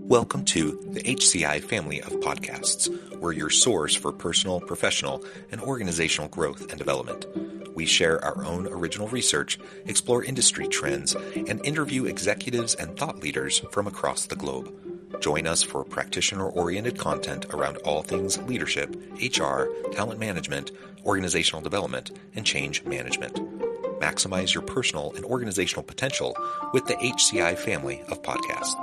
Welcome to the HCI family of podcasts. We're your source for personal, professional, and organizational growth and development. We share our own original research, explore industry trends, and interview executives and thought leaders from across the globe. Join us for practitioner-oriented content around all things leadership, HR, talent management, organizational development, and change management. Maximize your personal and organizational potential with the HCI family of podcasts.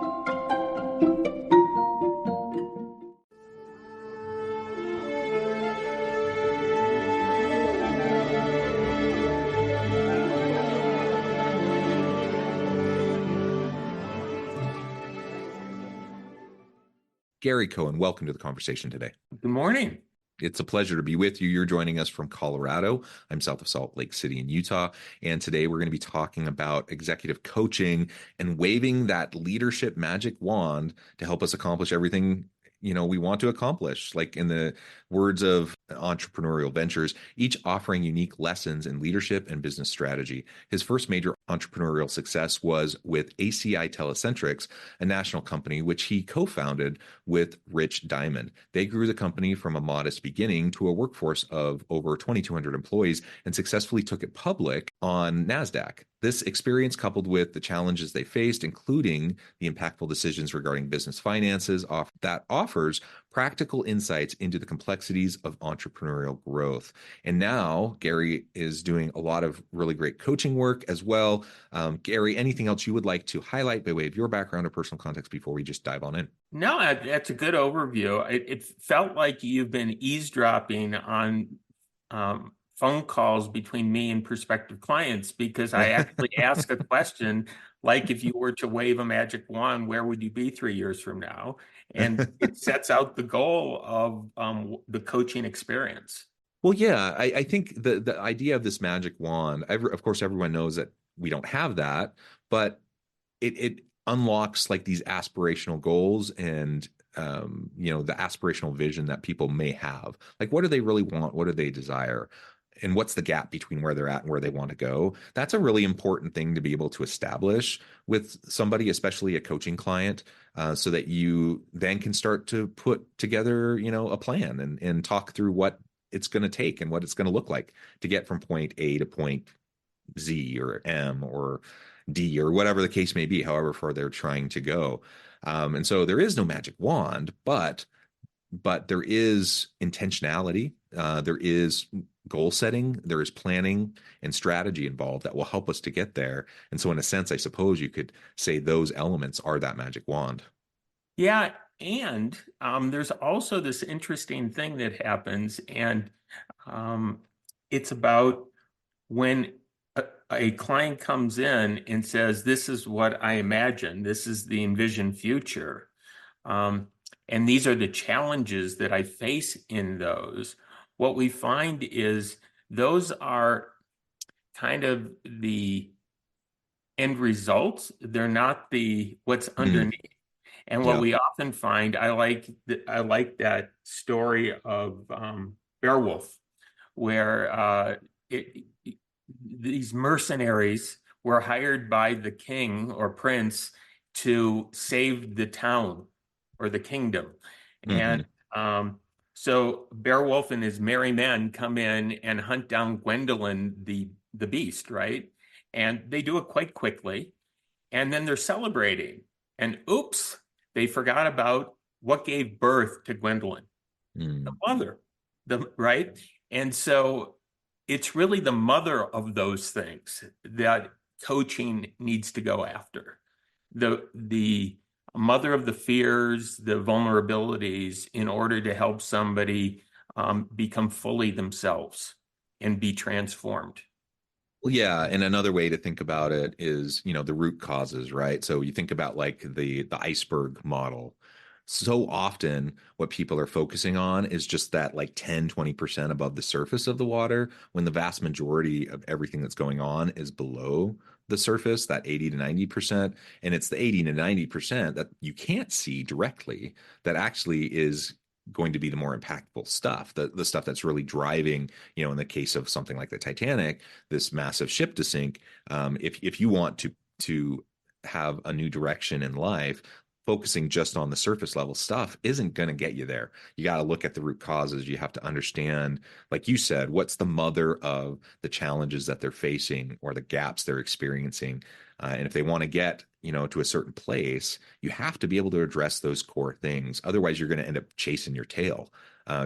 Gary Cohen, welcome to the conversation today. Good morning. It's a pleasure to be with you. You're joining us from Colorado. I'm south of Salt Lake City in Utah. And today we're going to be talking about executive coaching and waving that leadership magic wand to help us accomplish everything we want to accomplish. Like in the words of Entrepreneurial Ventures, each offering unique lessons in leadership and business strategy. His first major entrepreneurial success was with ACI Telecentrics, a national company which he co-founded with Rich Diamond. They grew the company from a modest beginning to a workforce of over 2,200 employees and successfully took it public on NASDAQ. This experience, coupled with the challenges they faced, including the impactful decisions regarding business finances, offers practical insights into the complexities of entrepreneurial growth. And now Gary is doing a lot of really great coaching work as well. Gary, anything else you would like to highlight by way of your background or personal context before we just dive on in? No, that's a good overview. It felt like you've been eavesdropping on phone calls between me and prospective clients, because I actually ask a question like, if you were to wave a magic wand, where would you be 3 years from now? And it sets out the goal of the coaching experience. Well, yeah, I think the idea of this magic wand, of course, everyone knows that we don't have that, but it unlocks like these aspirational goals and the aspirational vision that people may have. Like, what do they really want? What do they desire? And what's the gap between where they're at and where they want to go? That's a really important thing to be able to establish with somebody, especially a coaching client, so that you then can start to put together, a plan and talk through what it's going to take and what it's going to look like to get from point A to point Z or M or D or whatever the case may be, however far they're trying to go. And so there is no magic wand, but there is intentionality. There is goal setting. There is planning and strategy involved that will help us to get there. And so in a sense, I suppose you could say those elements are that magic wand. Yeah. And there's also this interesting thing that happens, and it's about when a client comes in and says, this is what I imagine, this is the envisioned future. And these are the challenges that I face in those. What we find is those are kind of the end results. They're not what's underneath. And what we often find, I like that story of Beowulf, where these mercenaries were hired by the king or prince to save the town or the kingdom. And so Beowulf and his merry men come in and hunt down Gwendolyn, the beast, right? And they do it quite quickly. And then they're celebrating. And oops, they forgot about what gave birth to Gwendolyn, the mother, right? And so it's really the mother of those things that coaching needs to go after. The mother of the fears, the vulnerabilities, in order to help somebody become fully themselves and be transformed. Well, yeah. And another way to think about it is, the root causes, right? So you think about like the iceberg model. So often what people are focusing on is just that like 10, 20% above the surface of the water, when the vast majority of everything that's going on is below the surface, that 80 to 90%. And it's the 80 to 90% that you can't see directly that actually is going to be the more impactful stuff, the stuff that's really driving, in the case of something like the Titanic, this massive ship to sink. If you want to have a new direction in life, focusing just on the surface level stuff isn't going to get you there. You got to look at the root causes. You have to understand, like you said, what's the mother of the challenges that they're facing or the gaps they're experiencing. And if they want to get, to a certain place, you have to be able to address those core things. Otherwise, you're going to end up chasing your tail,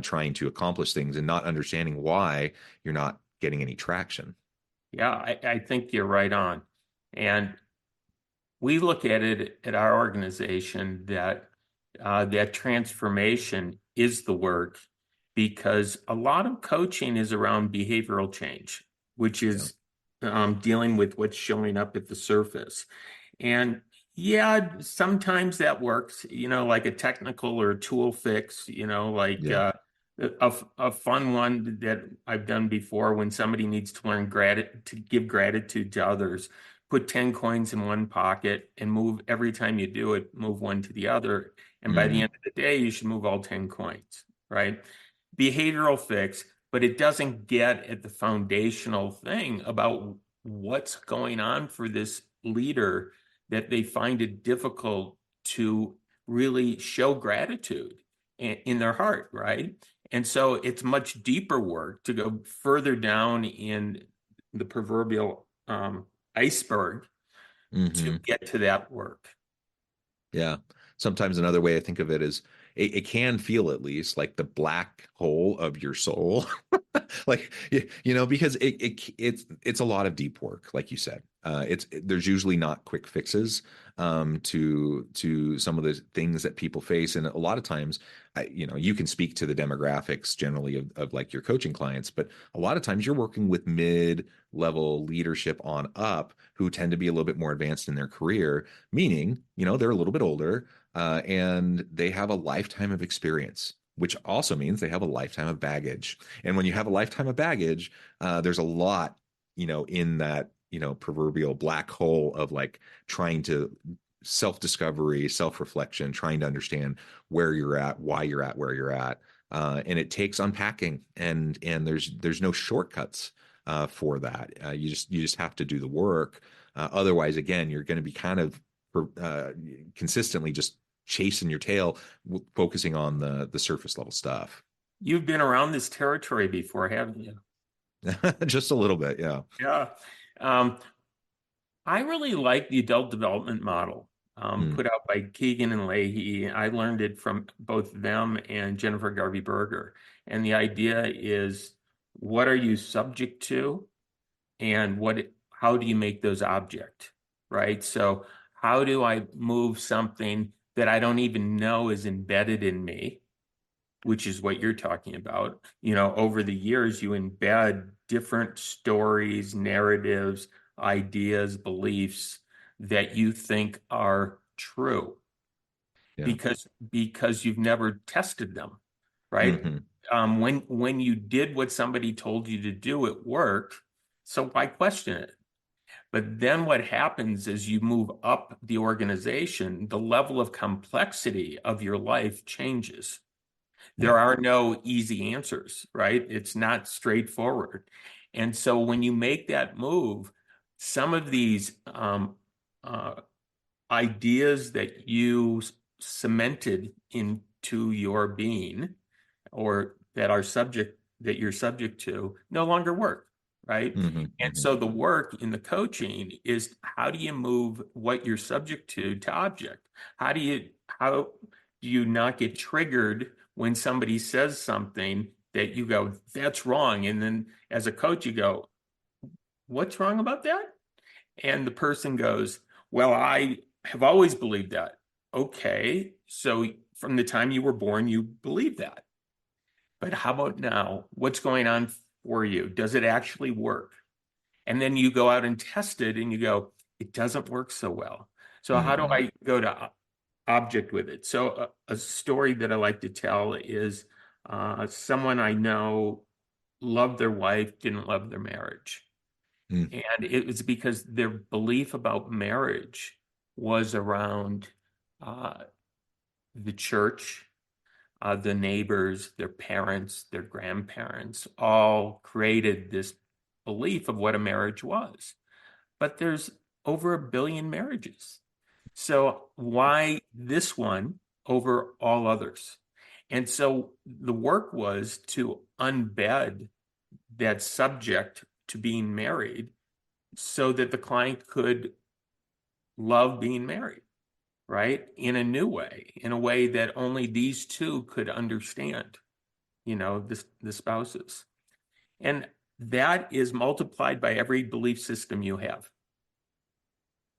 trying to accomplish things and not understanding why you're not getting any traction. Yeah, I think you're right on. And we look at it at our organization that that transformation is the work because a lot of coaching is around behavioral change, which Yeah. is dealing with what's showing up at the surface. And yeah, sometimes that works, like a technical or a tool fix, like Yeah. a fun one that I've done before when somebody needs to learn to give gratitude to others. Put 10 coins in one pocket and move every time you do it, move one to the other. And by the Hmm. end of the day, you should move all 10 coins, right? Behavioral fix, but it doesn't get at the foundational thing about what's going on for this leader that they find it difficult to really show gratitude in their heart, right? And so it's much deeper work to go further down in the proverbial iceberg to Hmm. get to that work. Yeah. Sometimes another way I think of it is it can feel at least like the black hole of your soul. Like because it's a lot of deep work, like you said. There's usually not quick fixes to some of the things that people face. And a lot of times you can speak to the demographics generally of like your coaching clients, but a lot of times you're working with mid-level leadership on up who tend to be a little bit more advanced in their career, meaning, they're a little bit older, and they have a lifetime of experience, which also means they have a lifetime of baggage. And when you have a lifetime of baggage, there's a lot, in that, proverbial black hole of like trying to self-discovery, self-reflection, trying to understand where you're at, why you're at where you're at. And it takes unpacking, and there's no shortcuts for that. You just have to do the work. Otherwise, again, you're going to be kind of uh, consistently just chasing your tail, focusing on the surface level stuff. You've been around this territory before, haven't you? Just a little bit, yeah. Yeah. Um, I really like the adult development model Mm, put out by Keegan and Leahy. I learned it from both them and Jennifer Garvey Berger. And the idea is, what are you subject to, and how do you make those object, right? So how do I move something that I don't even know is embedded in me, which is what you're talking about. Over the years, you embed different stories, narratives, ideas, beliefs that you think are true yeah. because you've never tested them, right? Hmm. When you did what somebody told you to do, it worked. So why question it? But then what happens is you move up the organization, the level of complexity of your life changes. Yeah. There are no easy answers, right? It's not straightforward. And so when you make that move, some of these uh, ideas that you cemented into your being or that you're subject to no longer work, right? Hmm. And Hmm. so the work in the coaching is how do you move what you're subject to object? How do you not get triggered when somebody says something that you go, that's wrong? And then as a coach, you go, what's wrong about that? And the person goes, well, I have always believed that. Okay, so from the time you were born, you believe that. But how about now? What's going on for you? Does it actually work? And then you go out and test it and you go, it doesn't work so well. So how do Hmm. I go to object with it? So a story that I like to tell is someone I know loved their wife, didn't love their marriage. Mm. And it was because their belief about marriage was around uh, the church, the neighbors, their parents, their grandparents, all created this belief of what a marriage was. But there's over 1 billion marriages. So why this one over all others? And so the work was to unbed that subject to being married so that the client could love being married, right? In a new way, in a way that only these two could understand, the spouses. And that is multiplied by every belief system you have.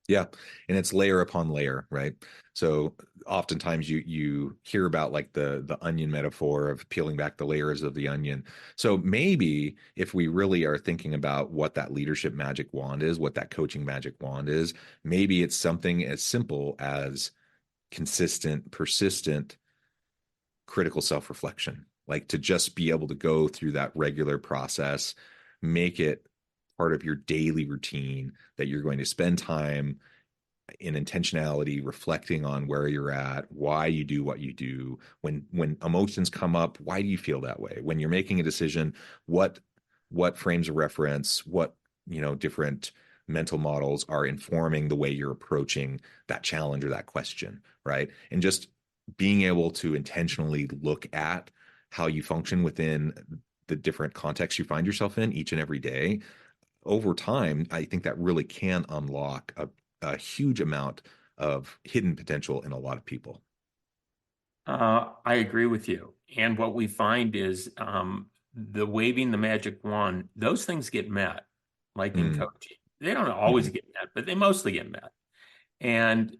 Yeah, and it's layer upon layer, right? So oftentimes you hear about like the onion metaphor of peeling back the layers of the onion. So maybe if we really are thinking about what that leadership magic wand is, what that coaching magic wand is, maybe it's something as simple as consistent, persistent, critical self-reflection. Like to just be able to go through that regular process, make it part of your daily routine that you're going to spend time in intentionality, reflecting on where you're at, why you do what you do. When emotions come up, why do you feel that way? When you're making a decision, what frames of reference, what different mental models are informing the way you're approaching that challenge or that question, right? And just being able to intentionally look at how you function within the different contexts you find yourself in each and every day over time, I think that really can unlock a huge amount of hidden potential in a lot of people. I agree with you. And what we find is the waving the magic wand, those things get met, like in Mm, coaching. They don't always mhm, get met, but they mostly get met. And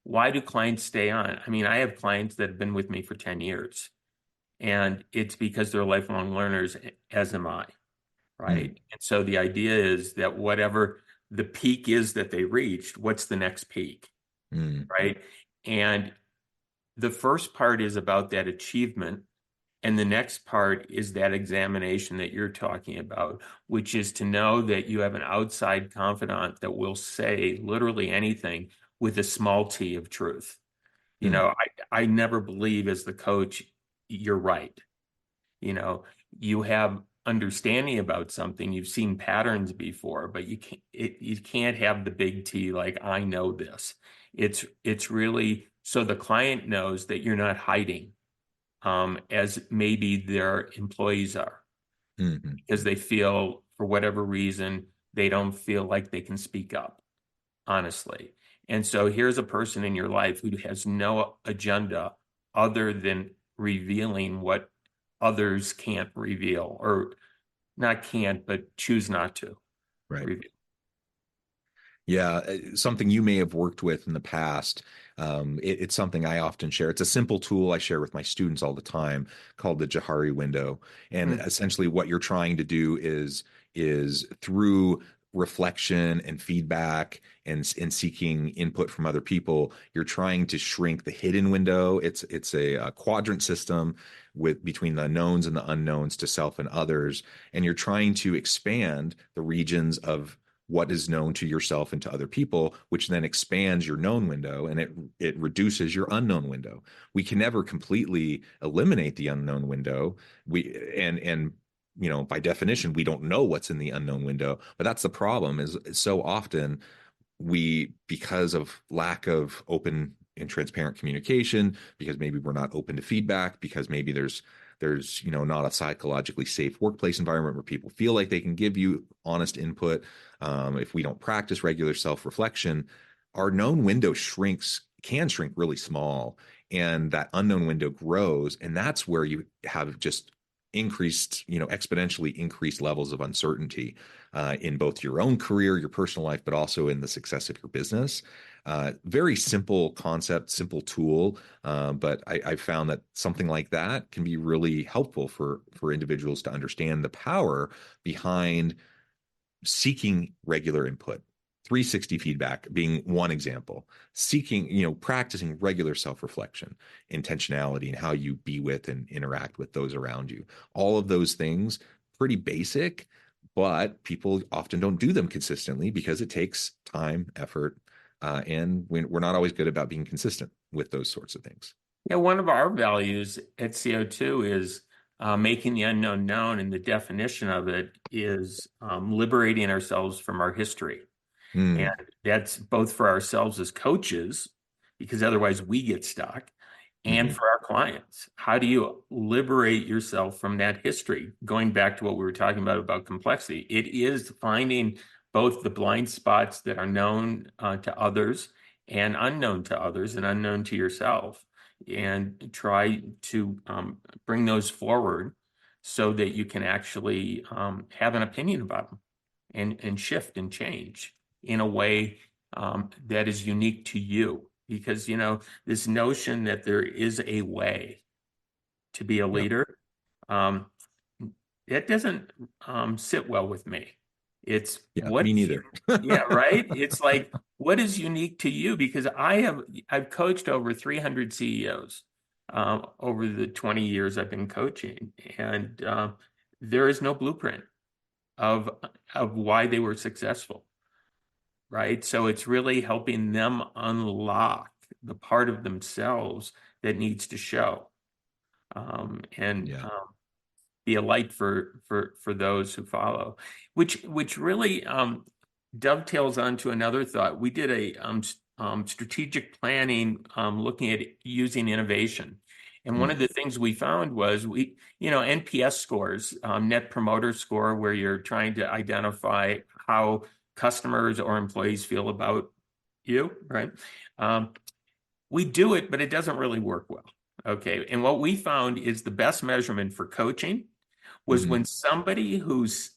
why do clients stay on? I mean, I have clients that have been with me for 10 years, and it's because they're lifelong learners, as am I, mm, right? And so the idea is that whatever the peak is that they reached, what's the next peak, mm, right? And the first part is about that achievement. And the next part is that examination that you're talking about, which is to know that you have an outside confidant that will say literally anything with a small t of truth. mm, I never believe as the coach, you're right. You know, you have understanding about something, you've seen patterns before, but you can't have the big T like I know this. It's really so the client knows that you're not hiding as maybe their employees are mhm, because they feel for whatever reason they don't feel like they can speak up honestly. And so here's a person in your life who has no agenda other than revealing what others can't reveal or not can't, but choose not to right. reveal. Yeah, something you may have worked with in the past. It's something I often share. It's a simple tool I share with my students all the time called the Johari window. And Hmm. essentially, what you're trying to do is through reflection and feedback and seeking input from other people, you're trying to shrink the hidden window. It's a quadrant system with between the knowns and the unknowns to self and others, and you're trying to expand the regions of what is known to yourself and to other people, which then expands your known window and it reduces your unknown window. We can never completely eliminate the unknown window. And by definition, we don't know what's in the unknown window. But that's the problem is so often we, because of lack of open and transparent communication, because maybe we're not open to feedback, because maybe there's not a psychologically safe workplace environment where people feel like they can give you honest input. If we don't practice regular self-reflection, our known window can shrink really small, and that unknown window grows, and that's where you have just exponentially increased levels of uncertainty in both your own career, your personal life, but also in the success of your business. Very simple concept, simple tool, but I've found that something like that can be really helpful for individuals to understand the power behind seeking regular input. 360 feedback being one example, seeking, practicing regular self-reflection, intentionality, and how you be with and interact with those around you. All of those things, pretty basic, but people often don't do them consistently because it takes time, effort, and we're not always good about being consistent with those sorts of things. Yeah, one of our values at CO2 is making the unknown known, and the definition of it is liberating ourselves from our history. And Mm. that's both for ourselves as coaches, because otherwise we get stuck, and Hmm. for our clients. How do you liberate yourself from that history? Going back to what we were talking about complexity, it is finding both the blind spots that are known to others and unknown to others and unknown to yourself, and try to bring those forward so that you can actually have an opinion about them and shift and change in a way that is unique to you. Because, this notion that there is a way to be a Yep. leader, um, that doesn't sit well with me. It's Yeah, what me is neither. you, yeah, right? It's like, what is unique to you? Because I've coached over 300 CEOs over the 20 years I've been coaching, and there is no blueprint of why they were successful, right? So it's really helping them unlock the part of themselves that needs to show, and Yeah. be a light for those who follow, which really dovetails onto another thought. We did a strategic planning looking at using innovation. And one Mm. of the things we found was NPS scores, net promoter score, where you're trying to identify how customers or employees feel about you, right? Um, we do it, but it doesn't really work well. Okay. And what we found is the best measurement for coaching was Hmm. when somebody who's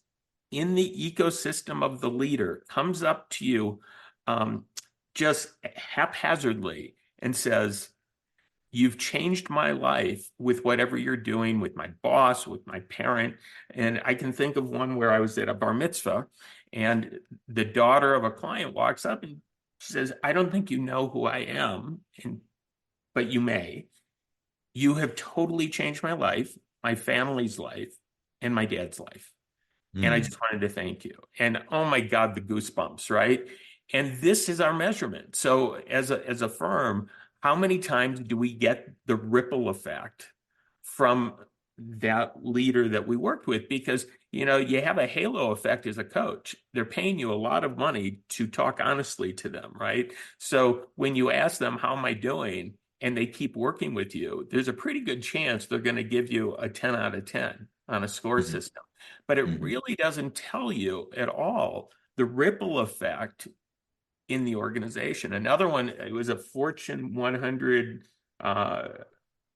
in the ecosystem of the leader comes up to you um, just haphazardly and says, "You've changed my life with whatever you're doing with my boss, with my parent." And I can think of one where I was at a bar mitzvah, and the daughter of a client walks up and says, "I don't think you know who I am, but you may. You have totally changed my life, my family's life, and my dad's life. And I Mm. just wanted to thank you." And oh my God, the goosebumps, right? And this is our measurement. So as a firm, how many times do we get the ripple effect from that leader that we worked with? Because you have a halo effect as a coach. They're paying you a lot of money to talk honestly to them, right? So when you ask them, "How am I doing?" and they keep working with you, there's a pretty good chance they're going to give you a 10 out of 10 on a score Hmm. system. But it Hmm. really doesn't tell you at all the ripple effect in the organization. Another one, it was a Fortune 100 uh,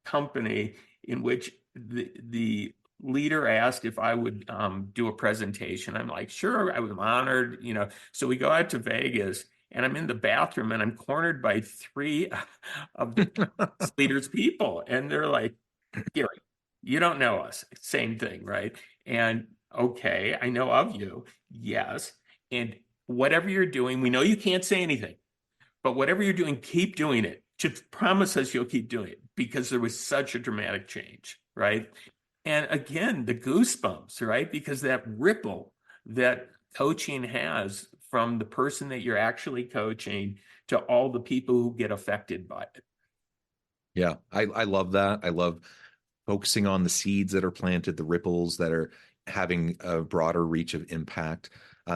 company in which the leader asked if I would do a presentation. I'm like, sure, I was honored, So we go out to Vegas, and I'm in the bathroom, and I'm cornered by three of this leader's people. And they're like, "Gary, you don't know us." Same thing, right? And okay, I know of you. Yes. And whatever you're doing, we know you can't say anything, but whatever you're doing, keep doing it. Just promise us you'll keep doing it, because there was such a dramatic change, right? And again, the goosebumps, right? Because that ripple that coaching has from the person that you're actually coaching to all the people who get affected by it. Yeah, I love that. I love focusing on the seeds that are planted, the ripples that are having a broader reach of impact.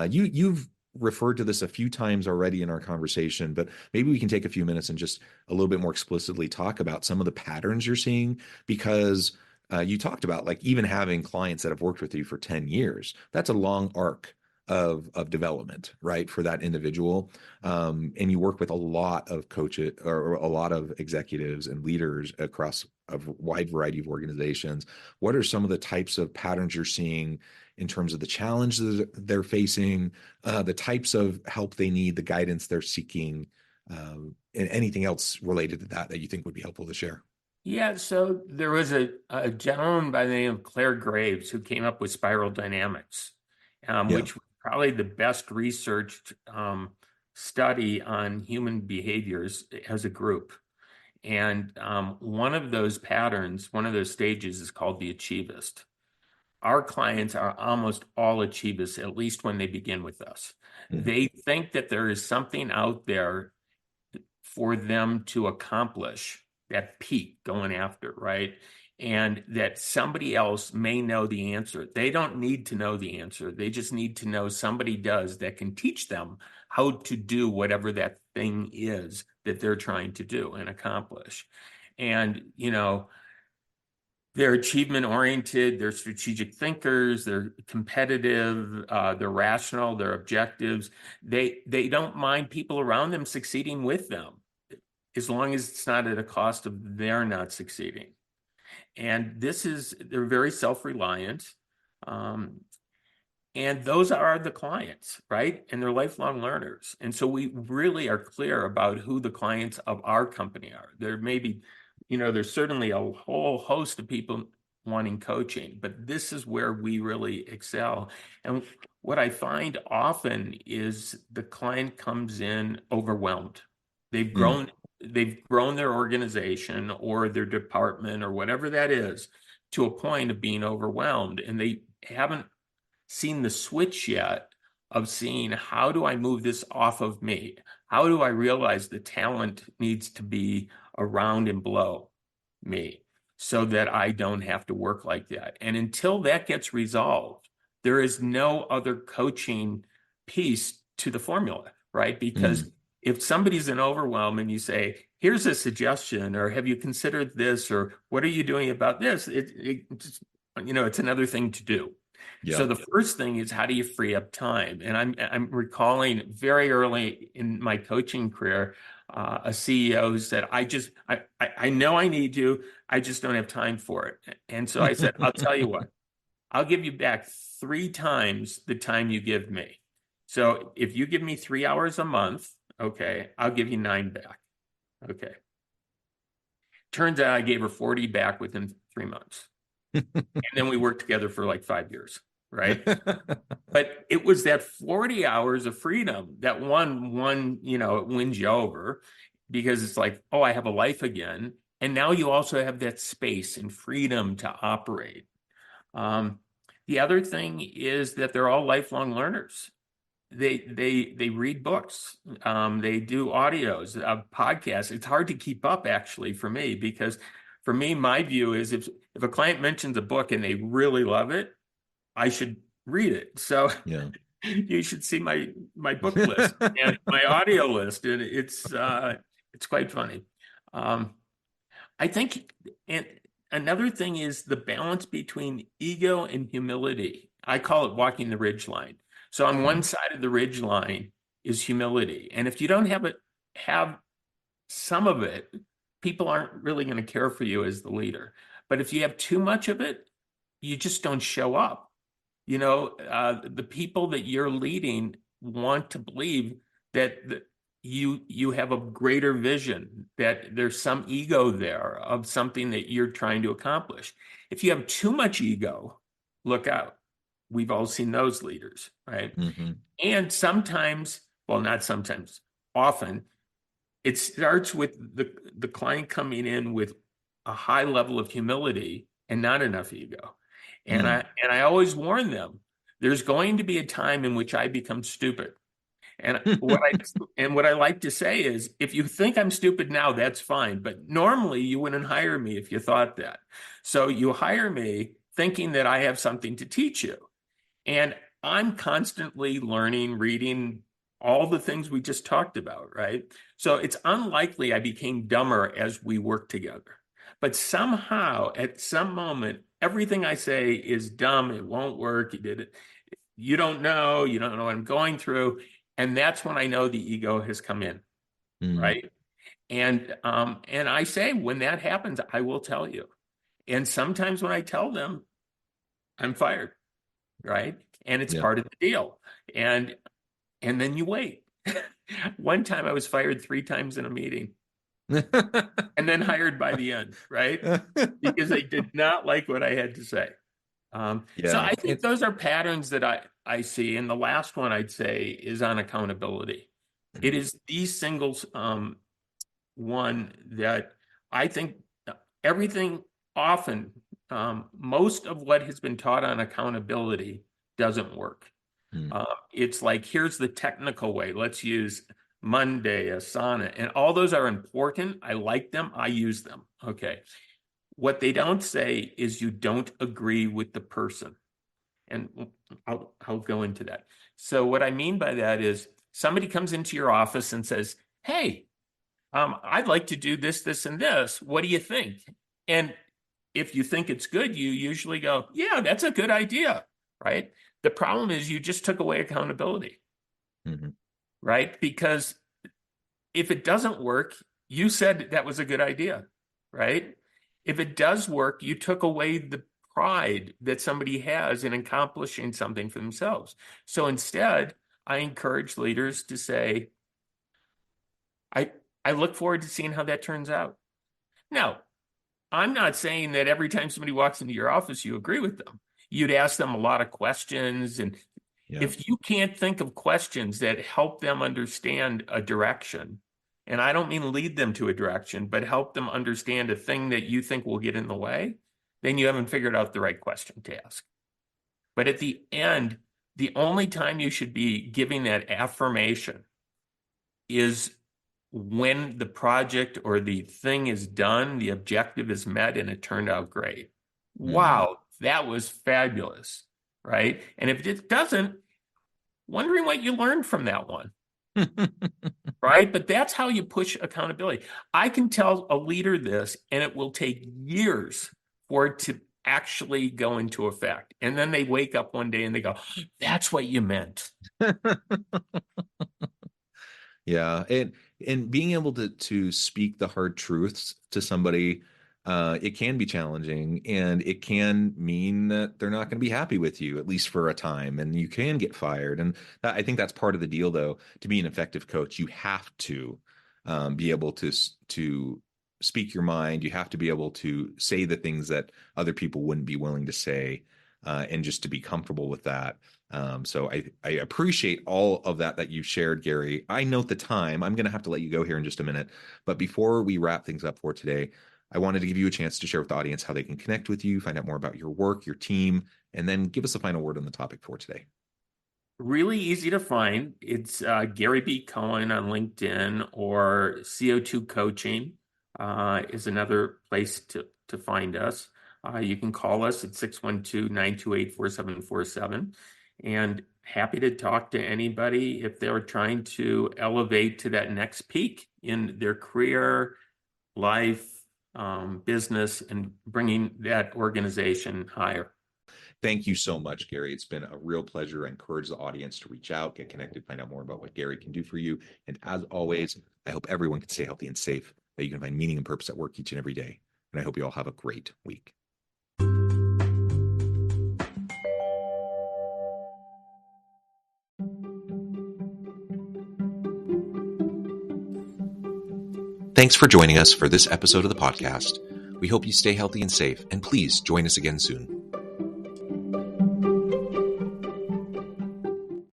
You've referred to this a few times already in our conversation, but maybe we can take a few minutes and just a little bit more explicitly talk about some of the patterns you're seeing, because you talked about like even having clients that have worked with you for 10 years. That's a long arc of development, right, for that individual. And you work with a lot of coaches or a lot of executives and leaders across a wide variety of organizations. What are some of the types of patterns you're seeing in terms of the challenges they're facing, the types of help they need, the guidance they're seeking, and anything else related to that that you think would be helpful to share? Yeah, so there was a gentleman by the name of Claire Graves who came up with spiral dynamics, Yeah. which was probably the best researched study on human behaviors as a group. And one of those patterns, one of those stages is called the achievist. Our clients are almost all achievists, at least when they begin with us. Mhm. They think that there is something out there for them to accomplish, that peak going after, right? And that somebody else may know the answer. They don't need to know the answer. They just need to know somebody does that can teach them how to do whatever that thing is that they're trying to do and accomplish. And, they're achievement oriented, they're strategic thinkers, they're competitive, they're rational, they're objectives. They don't mind people around them succeeding with them, as long as it's not at a cost of their not succeeding. And they're very self-reliant. Um, and those are the clients, right? And they're lifelong learners. And so we really are clear about who the clients of our company are. There may be, there's certainly a whole host of people wanting coaching, but this is where we really excel. And what I find often is the client comes in overwhelmed. They've Mm. grown, they've grown their organization or their department or whatever that is to a point of being overwhelmed, and they haven't seen the switch yet of seeing, how do I move this off of me? How do I realize the talent needs to be around and below me so that I don't have to work like that? And until that gets resolved, there is no other coaching piece to the formula, right? Because Mm. if somebody's in overwhelm and you say, here's a suggestion, or have you considered this, or what are you doing about this? It's another thing to do. So Yeah. the first thing is, how do you free up time? And I'm recalling very early in my coaching career, a CEO who said, I know I need you, I just don't have time for it. And so I said, I'll tell you what, I'll give you back 3 times the time you give me. So if you give me 3 hours a month, okay, I'll give you 9 back. Okay. Turns out I gave her 40 back within 3 months. And then we worked together for like 5 years, right? But it was that 40 hours of freedom that it wins you over, because it's like, oh, I have a life again. And now you also have that space and freedom to operate. Um, the other thing is that they're all lifelong learners. They read books, they do audios, podcasts. It's hard to keep up, actually, for me, because for me, my view is, if a client mentions a book and they really love it, I should read it. So Yeah. you should see my book list and my audio list, and it's quite funny. Um, I think, and another thing is the balance between ego and humility. I call it walking the ridge line. So on one Mm. side of the ridge line is humility, and if you don't have some of it, people aren't really going to care for you as the leader. But if you have too much of it, you just don't show up. The people that you're leading want to believe that you have a greater vision, that there's some ego there of something that you're trying to accomplish. If you have too much ego, look out. We've all seen those leaders, right? Hmm. And sometimes, well, not sometimes, often, it starts with the client coming in with a high level of humility and not enough ego. And Mm. I always warn them, there's going to be a time in which I become stupid. And what I like to say is, if you think I'm stupid now, that's fine. But normally you wouldn't hire me if you thought that. So you hire me thinking that I have something to teach you. And I'm constantly learning, reading, all the things we just talked about, right? So it's unlikely I became dumber as we worked together. But somehow, at some moment, everything I say is dumb. It won't work. You did it. You don't know what I'm going through. And that's when I know the ego has come in, Mm. right? And I say, when that happens, I will tell you. And sometimes when I tell them, I'm fired, right? And it's Yeah. part of the deal. And then you wait. One time I was fired 3 times in a meeting and then hired by the end, right? Because they did not like what I had to say. So Yeah. I think those are patterns that I see. And the last one I'd say is on accountability. It is the single one that I think everything often, most of what has been taught on accountability doesn't work. Mm. It's like, here's the technical way. Let's use Monday, Asana, and all those are important. I like them. I use them. Okay. What they don't say is you don't agree with the person. And I'll go into that. So what I mean by that is, somebody comes into your office and says, hey, I'd like to do this, this, and this. What do you think? And if you think it's good, you usually go, yeah, that's a good idea, right? The problem is you just took away accountability, Mm-hmm. right? Because if it doesn't work, you said that was a good idea, right? If it does work, you took away the pride that somebody has in accomplishing something for themselves. So instead, I encourage leaders to say, I, I look forward to seeing how that turns out. Now, I'm not saying that every time somebody walks into your office, you agree with them. You'd ask them a lot of questions. And Yeah. if you can't think of questions that help them understand a direction, and I don't mean lead them to a direction, but help them understand a thing that you think will get in the way, then you haven't figured out the right question to ask. But at the end, the only time you should be giving that affirmation is when the project or the thing is done, the objective is met, and it turned out great. Mm-hmm. Wow, that was fabulous, right? And if it doesn't, wondering what you learned from that one, right? But that's how you push accountability. I can tell a leader this, and it will take years for it to actually go into effect. And then they wake up one day and they go, that's what you meant. Yeah, and being able to speak the hard truths to somebody, it can be challenging, and it can mean that they're not going to be happy with you, at least for a time, and you can get fired. And I think that's part of the deal, though. To be an effective coach, you have to be able to speak your mind. You have to be able to say the things that other people wouldn't be willing to say, and just to be comfortable with that. So I appreciate all of that you shared, Gary. I note the time. I'm going to have to let you go here in just a minute. But before we wrap things up for today, I wanted to give you a chance to share with the audience how they can connect with you, find out more about your work, your team, and then give us a final word on the topic for today. Really easy to find. It's Gary B. Cohen on LinkedIn, or CO2 Coaching is another place to find us. You can call us at 612-928-4747. And happy to talk to anybody if they're trying to elevate to that next peak in their career, life, business, and bringing that organization higher. Thank you so much, Gary. It's been a real pleasure. I encourage the audience to reach out, get connected, find out more about what Gary can do for you. And as always, I hope everyone can stay healthy and safe, that you can find meaning and purpose at work each and every day. And I hope you all have a great week. Thanks for joining us for this episode of the podcast. We hope you stay healthy and safe, and please join us again soon.